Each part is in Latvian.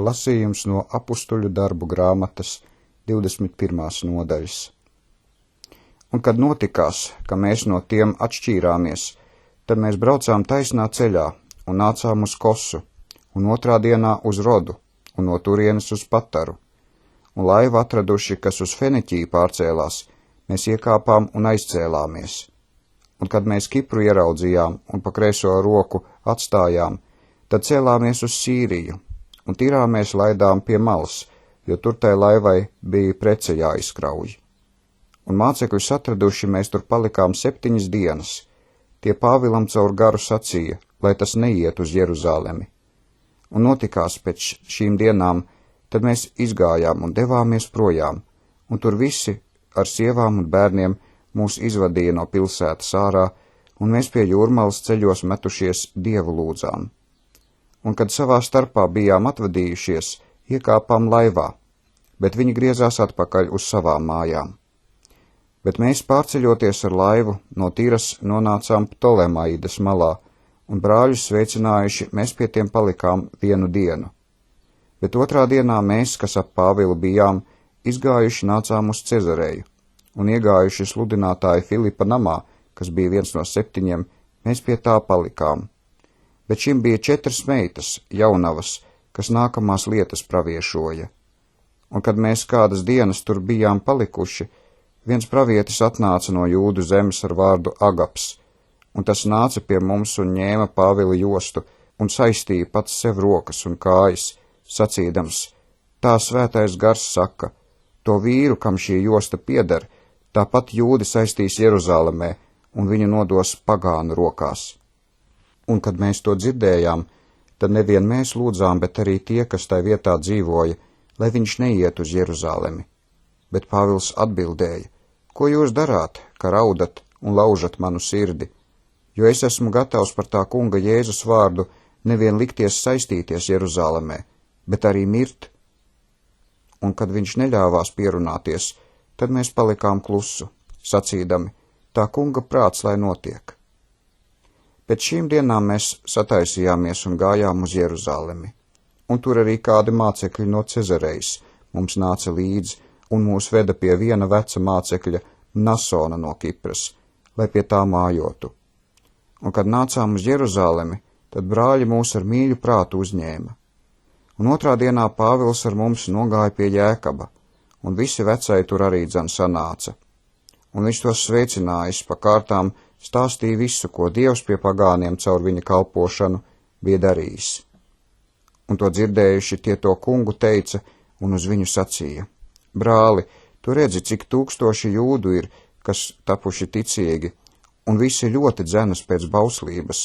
lasījums no Apustuļu darbu grāmatas 21. nodaļas. Un kad notikās, ka mēs no tiem atšķīrāmies, tad mēs braucām taisnā ceļā un nācām uz Kosu, un otrā dienā uz Rodu, un no turienes uz Pataru. Un laivu atraduši, kas uz Feniķiju pārcēlās, mēs iekāpām un aizcēlāmies. Un kad mēs Kipru ieraudzījām un pa kreiso roku atstājām, tad cēlāmies uz Sīriju, un tirāmies laidām pie malas, jo tur tai laivai bija prece jāizkrauj. Un mācekļus atraduši, mēs tur palikām 7 dienas. Tie Pāvilam caur garu sacīja, lai tas neiet uz Jeruzalemi. Un notikās pēc šīm dienām, tad mēs izgājām un devāmies projām, un tur visi ar sievām un bērniem mūs izvadīja no pilsētas ārā, un mēs pie Jūrmalas ceļos metušies Dievu lūdzām. Un kad savā starpā bijām atvadījušies, iekāpām laivā, bet viņi griezās atpakaļ uz savām mājām. Bet mēs pārceļoties ar laivu no Tiras nonācām Ptolemaidas malā, un brāļus sveicinājuši, mēs pie tiem palikām 1 dienu. Bet otrā dienā mēs, kas ap Pāvilu bijām, izgājuši nācām uz Cezareju, un iegājuši sludinātāja Filipa namā, kas bija viens no 7, mēs pie tā palikām. Bet šim bija 4 meitas, jaunavas, kas nākamās lietas praviešoja. Un kad mēs kādas dienas tur bijām palikuši, viens pravietis atnāca no Jūdu zemes ar vārdu Agaps, un tas nāca pie mums un ņēma Pāvila jostu un saistīja pats sev rokas un kājas, sacīdams, tā svētais gars saka, to vīru, kam šī josta pieder, tāpat Jūdi saistīs Jeruzalemē un viņu nodos pagānu rokās. Un kad mēs to dzirdējām, tad nevien mēs lūdzām, bet arī tie, kas tai vietā dzīvoja, lai viņš neiet uz Jeruzalemi. Bet Pāvils atbildēja, ko jūs darāt, ka raudat un laužat manu sirdi, jo es esmu gatavs par tā kunga Jēzus vārdu nevien likties saistīties Jeruzalemē, bet arī mirt. Un kad viņš neļāvās pierunāties, tad mēs palikām klusu, sacīdami, tā kunga prāts, lai notiek. Pēc šīm dienām mēs sataisījāmies un gājām uz Jeruzalemi, un tur arī kādi mācekļi no Cezarejas mums nāca līdzi un mūs veda pie viena veca mācekļa Nasona no Kipras, lai pie tā mājotu. Un kad nācām uz Jeruzalemi, tad brāļi mūs ar mīļu prātu uzņēma. Un otrā dienā Pāvils ar mums nogāja pie Jēkaba, un visi vecai tur arī dzan sanāca. Un viņš tos sveicinājis pa kārtām, stāstīja visu, ko Dievs pie pagāniem caur viņa kalpošanu bija darījis. Un to dzirdējuši tie to kungu teica un uz viņu sacīja, brāli, tu redzi, cik 1000 jūdu ir, kas tapuši ticīgi, un visi ļoti dzenas pēc bauslības,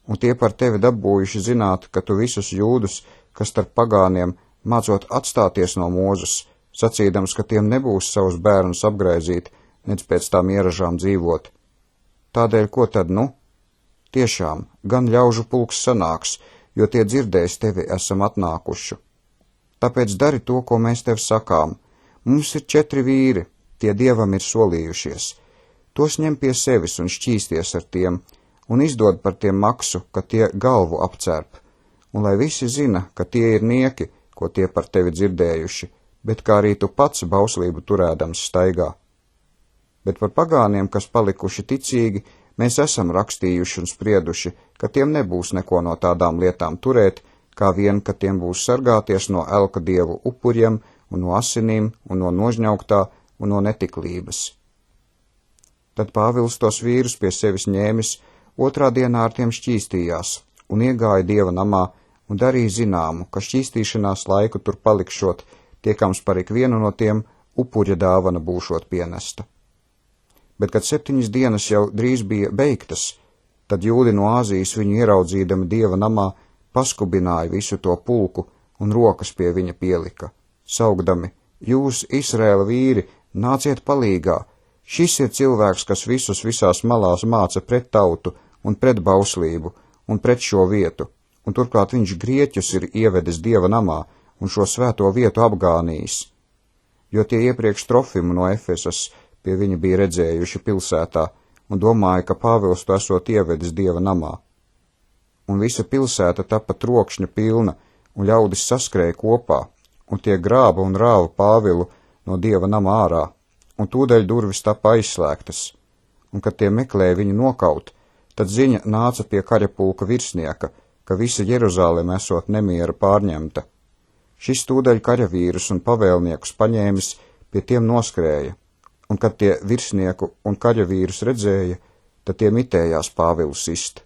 un tie par tevi dabūjuši zināt, ka tu visus jūdus, kas starp pagāniem, mācot atstāties no mūzes, sacīdams, ka tiem nebūs savus bērnus apgraizīt, nec pēc tām ieražām dzīvot. Tādēļ, ko tad nu? Tiešām, gan ļaužu pulks sanāks, jo tie dzirdēs tevi esam atnākuši. Tāpēc dari to, ko mēs tev sakām. Mums ir 4 vīri, tie Dievam ir solījušies. Tos ņem pie sevis un šķīsties ar tiem, un izdod par tiem maksu, ka tie galvu apcerp, un lai visi zina, ka tie ir nieki, ko tie par tevi dzirdējuši, bet kā arī tu pats bauslību turēdams staigā. Bet par pagāniem, kas palikuši ticīgi, mēs esam rakstījuši un sprieduši, ka tiem nebūs neko no tādām lietām turēt, kā vien, ka tiem būs sargāties no elka dievu upuriem un no asinīm un no nožņauktā un no netiklības. Tad Pāvils tos vīrus pie sevis ņēmis, otrā dienā ar tiem šķīstījās un iegāja Dieva namā un darīja zināmu, ka šķīstīšanās laiku tur palikšot, tiekams par ikvienu no tiem upuļa dāvana būšot pienesta. Bet, kad 7 dienas jau drīz bija beigtas, tad jūdi no Āzijas viņu ieraudzīdami Dieva namā paskubināja visu to pulku un rokas pie viņa pielika, saugdami, jūs, Izraēla vīri, nāciet palīgā, šis ir cilvēks, kas visus visās malās māca pret tautu un pret bauslību un pret šo vietu, un turklāt viņš grieķus ir ievedis Dieva namā un šo svēto vietu apgānījis, jo tie iepriekš Trofimu no Efesas pie viņa bija redzējuši pilsētā un domāja, ka Pāvils to esot ievedis Dieva namā. Un visa pilsēta tapa trokšņa pilna, un ļaudis saskrēja kopā, un tie grāba un rāva Pāvilu no Dieva nama ārā, un tūdaļ durvis tapa aizslēgtas, un kad tie meklēja viņu nokaut, tad ziņa nāca pie karaspulka virsnieka, ka visa Jeruzaleme esot nemiera pārņemta. Šis tūdaļ karavīrus un pavēlniekus paņēmis pie tiem noskrēja, un kad tie virsnieku un karavīrus redzēja, tad tie mitējās Pāvilu sist.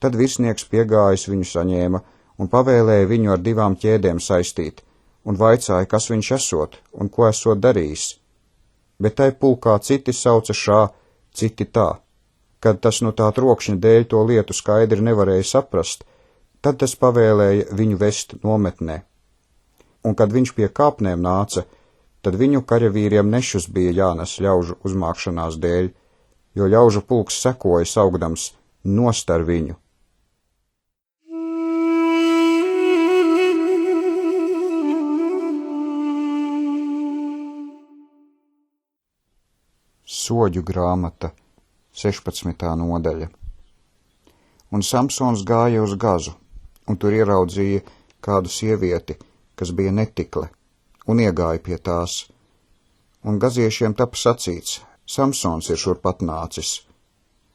Tad virsnieks piegājis viņu saņēma un pavēlēja viņu ar 2 ķēdēm saistīt, un vaicāja, kas viņš esot un ko esot darījis. Bet tai pulkā citi sauca šā, citi tā. Kad tas no tā trokšņa dēļ to lietu skaidri nevarēja saprast, tad tas pavēlēja viņu vest nometnē. Un kad viņš pie kāpnēm nāca, tad viņu karavīriem nešus bija jānes ļaužu uzmākšanās dēļ, jo ļaužu pulks sekoja saugdams nost ar viņu. Soģu grāmata, 16. nodaļa. Un Samsons gāja uz Gazu, un tur ieraudzīja kādu sievieti, kas bija netikle, un iegāja pie tās. Un gaziešiem tapa sacīts, Samsons ir šurpat nācis,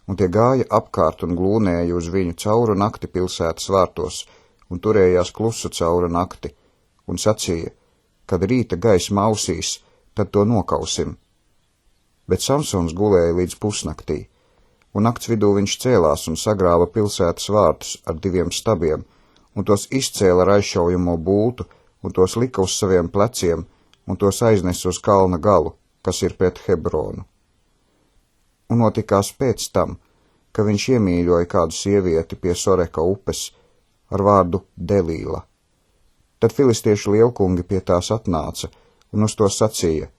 un tie gāja apkārt un glūnēja uz viņu cauru nakti pilsētas vārtos, un turējās klusu cauru nakti, un sacīja, kad rīta gaisma ausīs, tad to nokausim. Bet Samsons gulēja līdz pusnaktī, un nakts vidū viņš cēlās un sagrāva pilsētas vārtus ar 2 stabiem, un tos izcēla ar aizšaujamo bultu, un tos lika uz saviem pleciem, un tos aiznesa uz kalna galu, kas ir pret Hebronu. Un notikās pēc tam, ka viņš iemīļoja kādu sievieti pie Soreka upes ar vārdu Delīla. Tad filistiešu lielkungi pie tās atnāca, un uz to sacīja,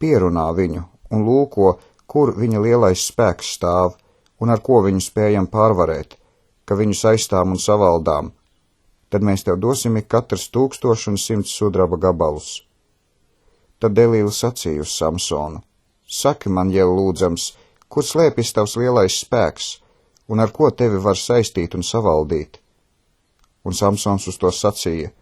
pierunā viņu, un lūko, kur viņa lielais spēks stāv, un ar ko viņu spējam pārvarēt, ka viņus aizstām un savaldām. Tad mēs tev dosim ik katrs 1100 sudraba gabalus. Tad Delīla sacīja uz Samsonu, saki man jau lūdzams, kur slēpjas tavs lielais spēks, un ar ko tevi var saistīt un savaldīt? Un Samsons uz to sacīja,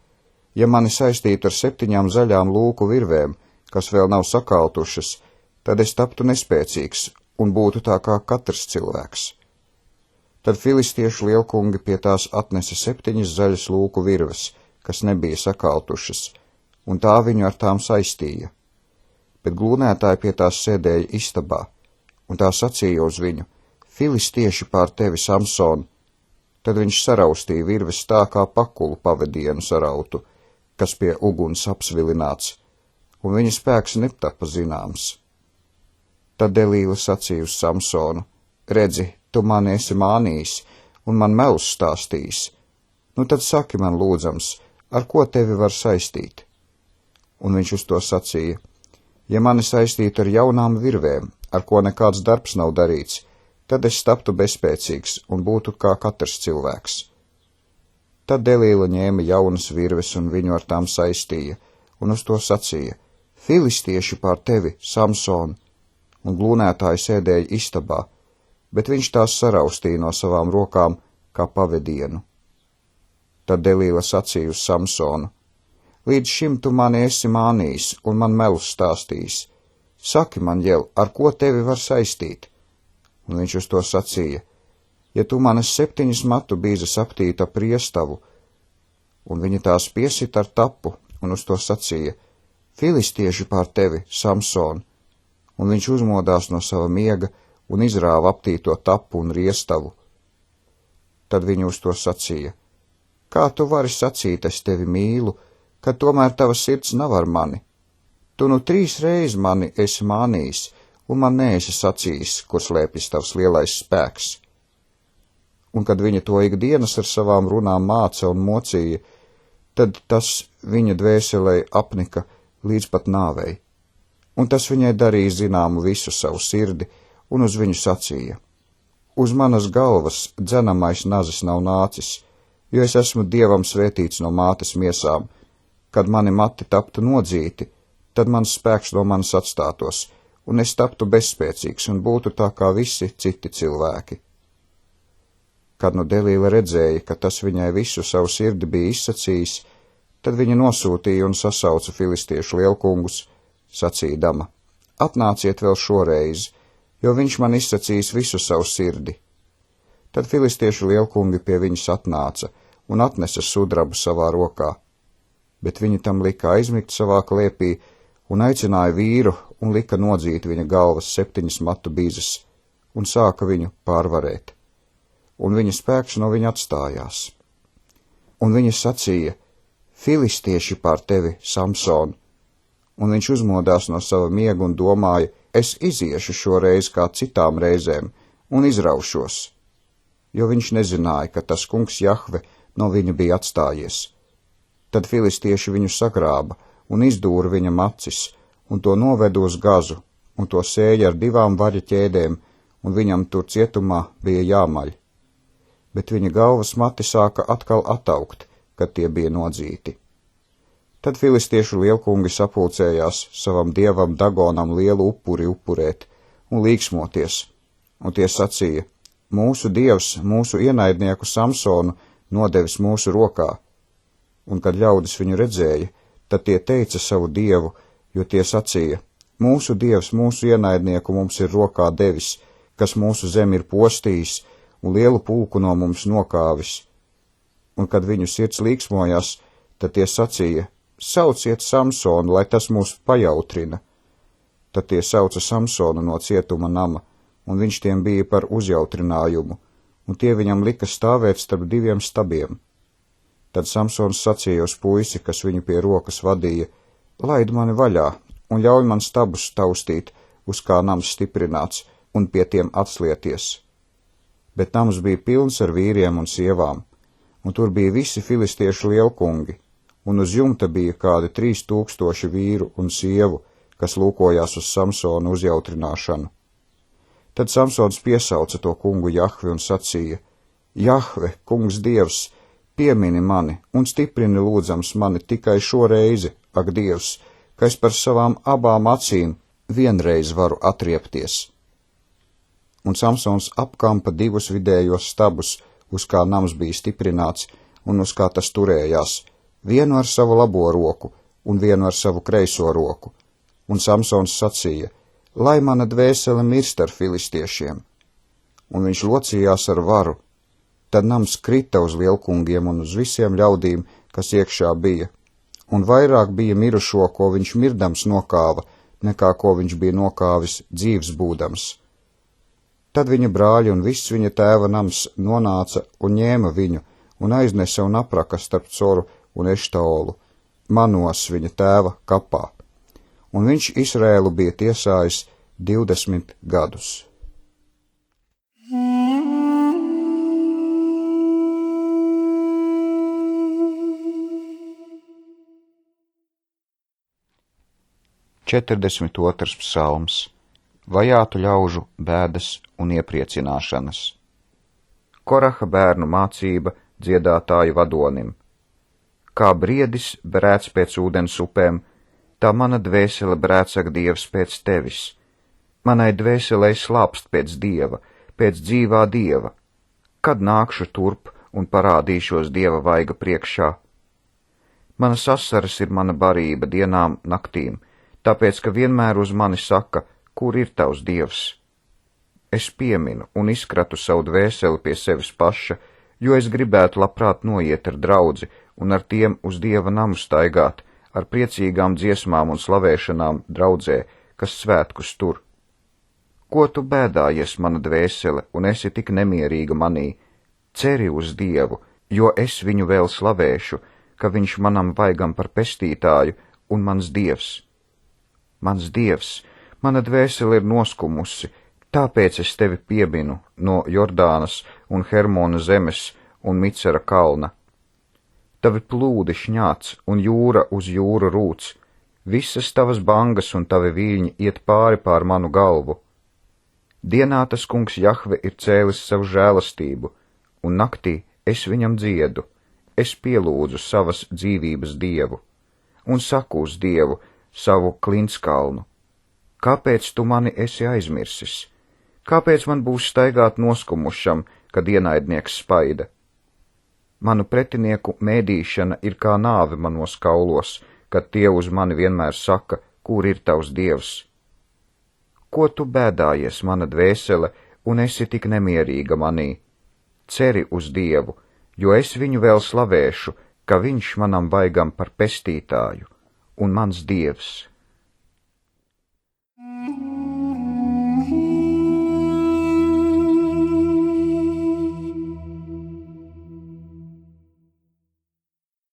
ja mani saistītu ar 7 zaļām lūku virvēm, kas vēl nav sakaltušas, tad es taptu nespēcīgs un būtu tā kā katrs cilvēks. Tad filistiešu lielkungi pie tās atnesa 7 zaļas lūku virves, kas nebija sakaltušas, un tā viņu ar tām saistīja. Bet glūnētāji pie tās sēdēja istabā, un tā sacīja uz viņu, filistieši pār tevi, Samson. Tad viņš saraustīja virves tā kā pakulu pavadienu sarautu, kas pie uguns apsvilināts, un viņa spēks netapa zināms. Tad Delīla sacīja uz Samsonu, redzi, tu mani esi mānījis, un man melus stāstījis. Nu tad saki man lūdzams, ar ko tevi var saistīt? Un viņš uz to sacīja, ja mani saistītu ar jaunām virvēm, ar ko nekāds darbs nav darīts, tad es taptu bezspēcīgs un būtu kā katrs cilvēks. Tad Delīla ņēma jaunas virves un viņu ar tām saistīja, un uz to sacīja, filistieši pār tevi, Samson, un glūnētāji sēdēja istabā, bet viņš tās saraustīja no savām rokām kā pavedienu. Tad Delīla sacīja uz Samsonu, līdz šim tu mani esi mānījis un man melus stāstījis. Saki man jau, ar ko tevi var saistīt? Un viņš uz to sacīja, ja tu manas 7 matu bīzes aptīta priestavu, un viņa tās piesit ar tapu, un uz to sacīja, filistieši pār tevi, Samson, un viņš uzmodās no sava miega un izrāva aptīto tapu un riestavu. Tad viņa uz to sacīja, kā tu vari sacīt, es tevi mīlu, kad tomēr tava sirds nav ar mani? Tu nu 3 reiz mani esi mānījis, un man neesi sacījis, kur slēpjas tavs lielais spēks. Un kad viņa to ikdienas ar savām runām māca un mocīja, tad tas viņa dvēselē apnika līdz pat nāvei. Un tas viņai darīja zināmu visu savu sirdi, un uz viņu sacīja, uz manas galvas dzenamais nazis nav nācis, jo es esmu Dievam svētīts no mātes miesām. Kad mani mati taptu nodzīti, tad mans spēks no manis atstātos, un es taptu bezspēcīgs un būtu tā kā visi citi cilvēki. Kad nu Delīla redzēja, ka tas viņai visu savu sirdi bija izsacījis, tad viņa nosūtīja un sasauca filistiešu lielkungus, sacīdama: Atnāciet vēl šoreiz, jo viņš man izsacījis visu savu sirdi. Tad filistiešu lielkungi pie viņas atnāca un atnesa sudrabu savā rokā, bet viņi tam lika aizmigt savā klēpī un aicināja vīru un lika nodzīt viņa galvas 7 matu bīzes un sāka viņu pārvarēt. Un viņa spēks no viņa atstājās. Un viņa sacīja: Filistieši pār tevi, Samson, un viņš uzmodās no sava miega un domāja: es iziešu šoreiz kā citām reizēm un izraušos, jo viņš nezināja, ka tas kungs Jahve no viņa bija atstājies. Tad filistieši viņu sagrāba un izdūra viņam acis, un to noveda uz Gazu, un to sēja ar 2 vaļa ķēdēm, un viņam tur cietumā bija jāmaļ. Bet viņa galvas mati sāka atkal ataugt, kad tie bija nodzīti. Tad filistiešu lielkungi sapulcējās savam dievam Dagonam lielu upuri upurēt un līksmoties, un tie sacīja: Mūsu dievs, mūsu ienaidnieku Samsonu nodevis mūsu rokā. Un kad ļaudis viņu redzēja, tad tie teica savu dievu, jo tie sacīja: Mūsu dievs, mūsu ienaidnieku mums ir rokā devis, kas mūsu zemi ir postījis un lielu pulku no mums nokāvis. Un kad viņu sirds līksmojās, tad tie sacīja: Sauciet Samsonu, lai tas mūs pajautrina. Tad tie sauca Samsonu no cietuma nama, un viņš tiem bija par uzjautrinājumu, un tie viņam lika stāvēt starp 2 stabiem. Tad Samsons sacīja uz puisi, kas viņu pie rokas vadīja: Laid mani vaļā, un ļauj man stabus taustīt, uz kā nams stiprināts, un pie tiem atslieties. Bet nams bija pilns ar vīriem un sievām, un tur bija visi filistiešu lielkungi, un uz jumta bija kādi 3000 vīru un sievu, kas lūkojās uz Samsona uzjautrināšanu. Tad Samsons piesauca to kungu Jahvi un sacīja: Jahve, kungs dievs, piemini mani un stiprini lūdzams mani tikai šo reizi, ak dievs, ka es par savām abām acīm vienreiz varu atriepties. Un Samsons apkampa 2 vidējos stabus, uz kā nams bija stiprināts un uz kā tas turējās, vienu ar savu labo roku un vienu ar savu kreiso roku. Un Samsons sacīja: Lai mana dvēsele mirst ar filistiešiem. Un viņš locījās ar varu. Tad nams krita uz lielkungiem un uz visiem ļaudīm, kas iekšā bija, un vairāk bija mirušo, ko viņš mirdams nokāva, nekā ko viņš bija nokāvis dzīvs būdams. Tad viņa brāļi un viss viņa tēva nams nonāca un ņēma viņu un aiznesa un apraka starp Coru un Eštaolu, Manos viņa tēva kapā. Un viņš Izrēlu bija tiesājis 20 gadus. Četrdesmit otrs psalms. Vajātu ļaužu bēdas un iepriecināšanas. Koraha bērnu mācība dziedātāju vadonim. Kā briedis brēc pēc ūdens upēm, tā mana dvēsele brēc, ak Dievs, pēc tevis. Manai dvēselei slāpst pēc Dieva, pēc dzīvā Dieva. Kad nākšu turp un parādīšos Dieva vaiga priekšā? Manas asaras ir mana barība dienām, naktīm, tāpēc, ka vienmēr uz mani saka: Kur ir tavs Dievs? Es pieminu un izkratu savu dvēseli pie sevis paša, jo es gribētu labprāt noiet ar draudzi un ar tiem uz Dieva namu staigāt, ar priecīgām dziesmām un slavēšanām draudzē, kas svētkus tur. Ko tu bēdājies, mana dvēsele, un esi tik nemierīga manī? Ceri uz Dievu, jo es viņu vēl slavēšu, ka viņš manam vaigam par pestītāju un mans Dievs. Mans Dievs, mana dvēsele ir noskumusi, tāpēc es tevi pieminu no Jordānas un Hermona zemes un Micera kalna. Tavi plūdi šņāts un jūra uz jūru rūc, visas tavas bangas un tavi viļņi iet pāri manu galvu. Dienā tas kungs Jahve ir cēlis savu žēlastību, un naktī es viņam dziedu, es pielūdzu savas dzīvības Dievu, un saku uz Dievu, savu klinskalnu. Kāpēc tu mani esi aizmirsis? Kāpēc man būs staigāt noskumušam, kad ienaidnieks spaida? Manu pretinieku mēdīšana ir kā nāve manos kaulos, kad tie uz mani vienmēr saka, kur ir tavs dievs. Ko tu bēdājies, mana dvēsele, un esi tik nemierīga manī? Ceri uz Dievu, jo es viņu vēl slavēšu, ka viņš manam vaigam par pestītāju un mans Dievs.